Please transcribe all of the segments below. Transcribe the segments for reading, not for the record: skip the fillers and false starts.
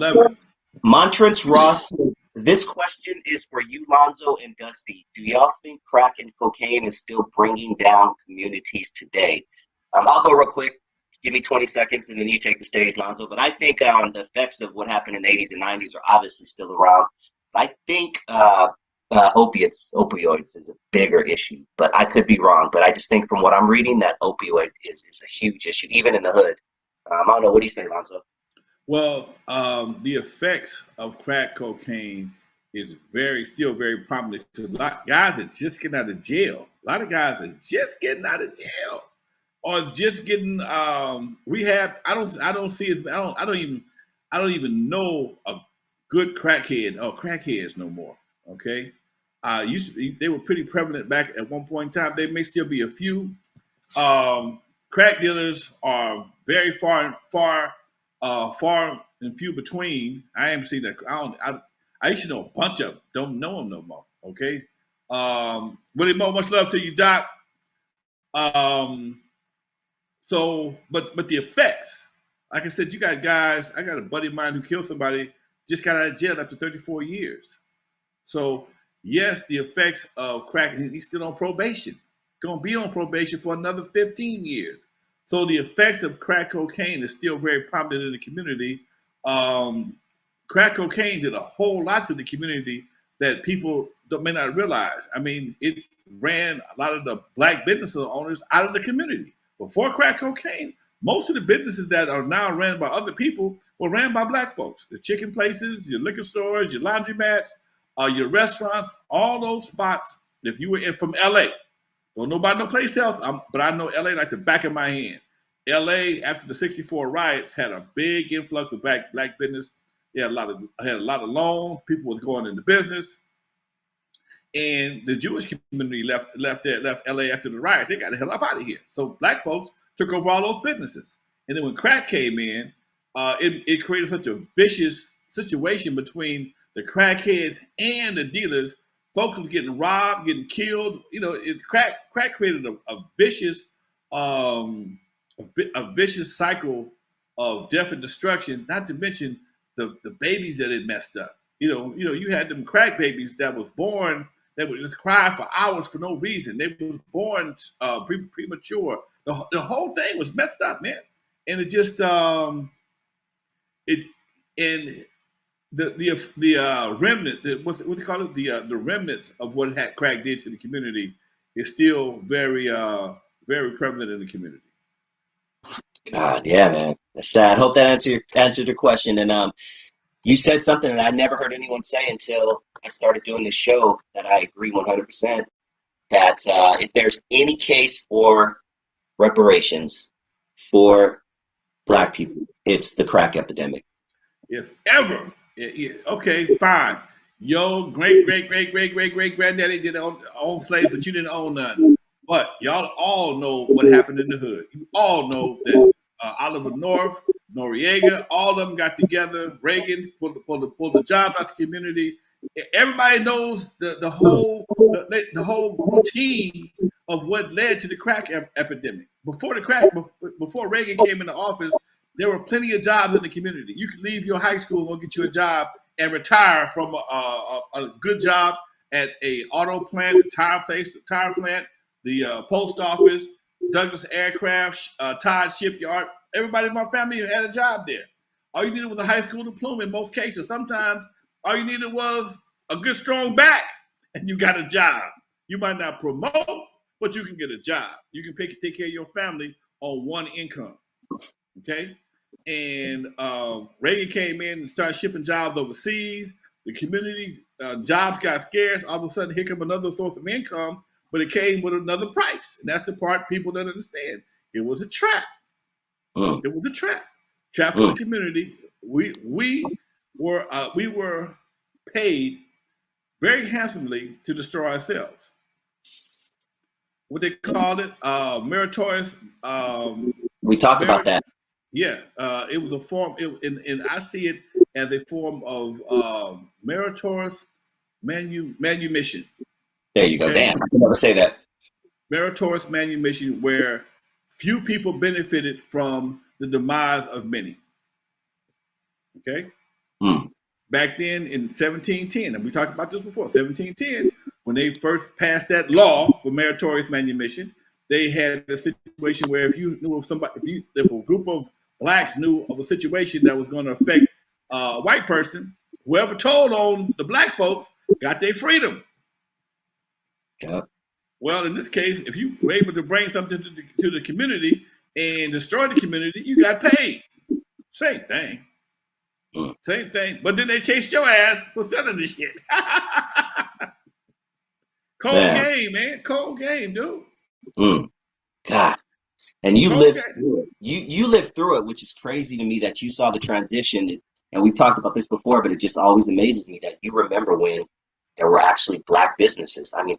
love it. Montrance Ross, this question is for you, Lonzo and Dusty. Do y'all think crack and cocaine is still bringing down communities today? I'll go real quick. Give me 20 seconds, and then you take the stage, Lonzo. But I think the effects of what happened in the 80s and 90s are obviously still around. But I think opioids is a bigger issue. But I could be wrong. But I just think from what I'm reading that opioid is a huge issue, even in the hood. I don't know. What do you say, Lonzo? Well, the effects of crack cocaine is still very prominent because a lot of guys are just getting out of jail. A lot of guys are just getting out of jail, or just getting rehab. I don't see it. I don't even know a good crackhead or crackheads no more. Okay, they were pretty prevalent back at one point in time. There may still be a few. Crack dealers are very far and few between. I haven't seen that. I used to know a bunch of them. Don't know them no more. Okay. Willie Mo, much love to you, Doc. But the effects, like I said, you got guys. I got a buddy of mine who killed somebody, just got out of jail after 34 years. So yes, the effects of crack. He's still on probation. Going to be on probation for another 15 years. So the effects of crack cocaine is still very prominent in the community. Crack cocaine did a whole lot to the community that people may not realize. I mean, it ran a lot of the black business owners out of the community. Before crack cocaine, most of the businesses that are now ran by other people were ran by black folks. The chicken places, your liquor stores, your laundromats, your restaurants, all those spots. If you were from LA, don't know about no place else, but I know LA like the back of my hand. LA, after the '64 riots, had a big influx of black business. They had a lot of loans. People was going into business, and the Jewish community left LA after the riots. They got the hell up out of here. So black folks took over all those businesses. And then when crack came in, it created such a vicious situation between the crackheads and the dealers. Folks was getting robbed, getting killed. You know, crack created a vicious cycle of death and destruction. Not to mention the babies that it messed up. You had them crack babies that was born that would just cry for hours for no reason. They were born premature. The whole thing was messed up, man. And it just the remnant, what do you call it? The remnants of what crack did to the community is still very prevalent in the community. God, yeah, man, that's sad. Hope that answered your question. And you said something that I never heard anyone say until I started doing this show. That I agree 100%. That if there's any case for reparations for black people, it's the crack epidemic. If ever. Okay, fine. Your great granddaddy didn't own slaves, but you didn't own none. But y'all all know what happened in the hood. You all know that Oliver North, Noriega, all of them got together. Reagan pulled the jobs out the community. Everybody knows the whole routine of what led to the crack epidemic. Before Reagan came into office, there were plenty of jobs in the community. You could leave your high school and go get you a job and retire from a good job at a auto plant, a tire plant, the post office, Douglas Aircraft, Todd Shipyard. Everybody in my family had a job there. All you needed was a high school diploma in most cases. Sometimes all you needed was a good, strong back, and you got a job. You might not promote, but you can get a job. You can take care of your family on one income. Okay? And Reagan came in and started shipping jobs overseas. The community's jobs got scarce. All of a sudden, here comes another source of income, but it came with another price. And that's the part people don't understand. It was a trap. It was a trap. Trap for the community. We were paid very handsomely to destroy ourselves. What they called it, meritorious. We talked about that. Yeah, it was a form, and I see it as a form of meritorious manumission. There you go. Okay? Damn, I can never say that. Meritorious manumission, where few people benefited from the demise of many. Okay, Mm. Back then in 1710, and we talked about this before, 1710, when they first passed that law for meritorious manumission, they had a situation where if you knew of somebody, if a group of blacks knew of a situation that was going to affect a white person, whoever told on the black folks got their freedom. Yep. Well, in this case, if you were able to bring something to the community and destroy the community, you got paid. Same thing. Mm. Same thing. But then they chased your ass for selling this shit. Cold game, man. Cold game, dude. Mm. God. And you Cold lived game. through it. You lived through it, which is crazy to me that you saw the transition. And we've talked about this before, but it just always amazes me that you remember when there were actually black businesses. I mean,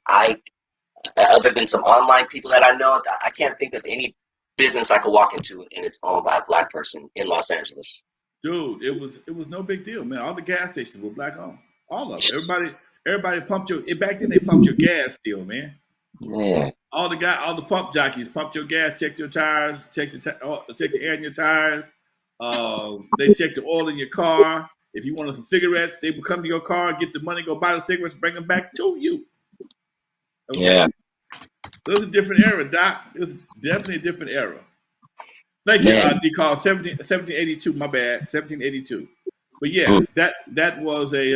other than some online people that I know, I can't think of any business I could walk into and it's owned by a black person in Los Angeles. Dude, it was no big deal, man. All the gas stations were black owned. All of it. Everybody pumped back then they pumped your gas still, man. Yeah. All the pump jockeys pumped your gas, checked your tires, checked the air in your tires. They checked the oil in your car. If you wanted some cigarettes, they would come to your car, get the money, go buy the cigarettes, bring them back to you. Okay? Yeah. So it was a different era, Doc. It was definitely a different era. Thank you, D-Call, 1782, my bad, 1782. But yeah, that was a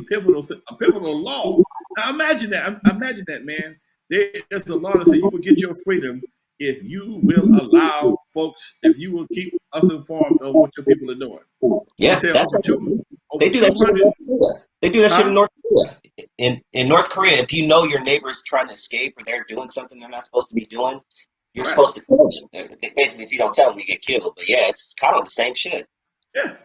pivotal law. Now imagine that, man. There's a law that says you will get your freedom if you will allow folks, if you will keep us informed of what your people are doing. Yeah, they that's over 200. They do that shit in North Korea. In North Korea, if you know your neighbor's trying to escape or they're doing something they're not supposed to be doing, you're supposed to tell them. Basically, if you don't tell them, you get killed. But yeah, it's kind of the same shit. Yeah.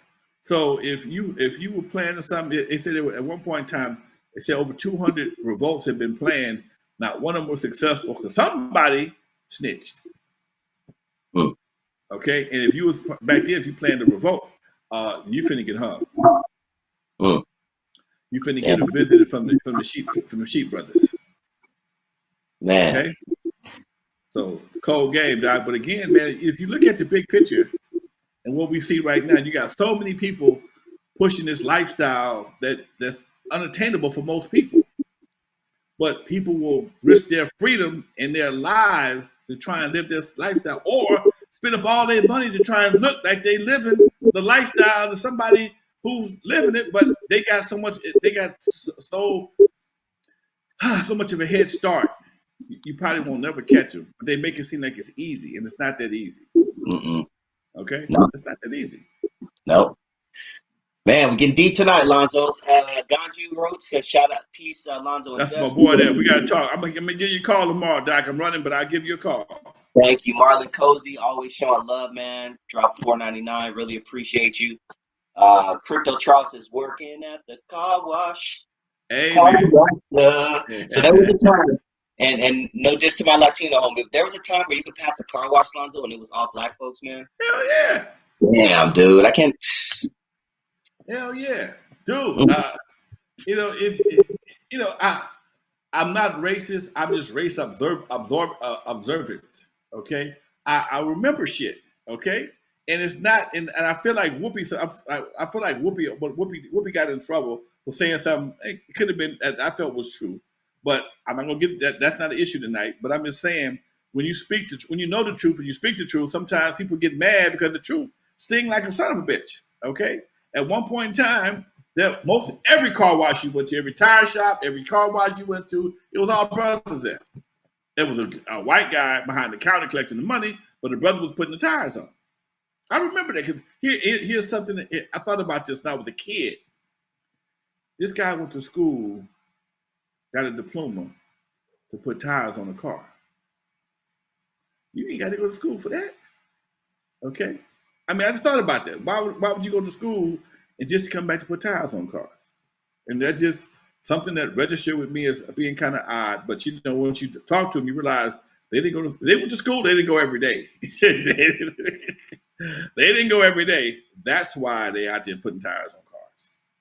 So if you were planning something, they said at one point in time, they said over 200 revolts had been planned. Not one of them was successful because somebody snitched. Hmm. Okay, and if you was back then, if you planned a revolt, you finna get hung. Hmm. You finna get a visit from the sheep brothers. Man. Okay. So cold game, Doc. But again, man, if you look at the big picture and what we see right now, you got so many people pushing this lifestyle that's unattainable for most people. But people will risk their freedom and their lives to try and live this lifestyle, or spend up all their money to try and look like they living the lifestyle of somebody who's living it, but they got so much of a head start. You probably won't never catch them, but they make it seem like it's easy, and it's not that easy. Mm-mm. Okay, no. It's not that easy. No. Man, we're getting deep tonight, Lonzo. Ganju wrote, says, shout out, peace, Lonzo. And That's Dustin. my boy there. We got to talk. I'm gonna give you a call tomorrow, Doc. I'm running, but I'll give you a call. Thank you, Marlon Cozy. Always showing love, man. Drop $4.99. Really appreciate you. Crypto Charles is working at the car wash. Hey, So man. there was a time, and no diss to my Latino home, but there was a time where you could pass a car wash, Lonzo, and it was all black folks, man. Hell yeah. Damn, dude. I can't. Hell yeah. Dude, I'm not racist. I'm just race observant. Okay, I remember shit. Okay, and it's not. And I feel like Whoopi. I feel like Whoopi got in trouble for saying something. It could have been that I felt was true, but I'm not gonna get that. That's not an issue tonight. But I'm just saying when you know the truth and you speak the truth, sometimes people get mad because the truth sting like a son of a bitch. Okay, at one point in time. That every car wash you went to, every tire shop, every car wash you went to, it was all brothers there. There was a white guy behind the counter collecting the money, but the brother was putting the tires on. I remember that because here's something that I thought about this when I was a kid. This guy went to school, got a diploma to put tires on a car. You ain't got to go to school for that. Okay? I mean, I just thought about that. Why would you go to school and just come back to put tires on cars? And that's just something that registered with me as being kind of odd. But once you talk to them, you realize they went to school, they didn't go every day. They didn't go every day. That's why they out there putting tires on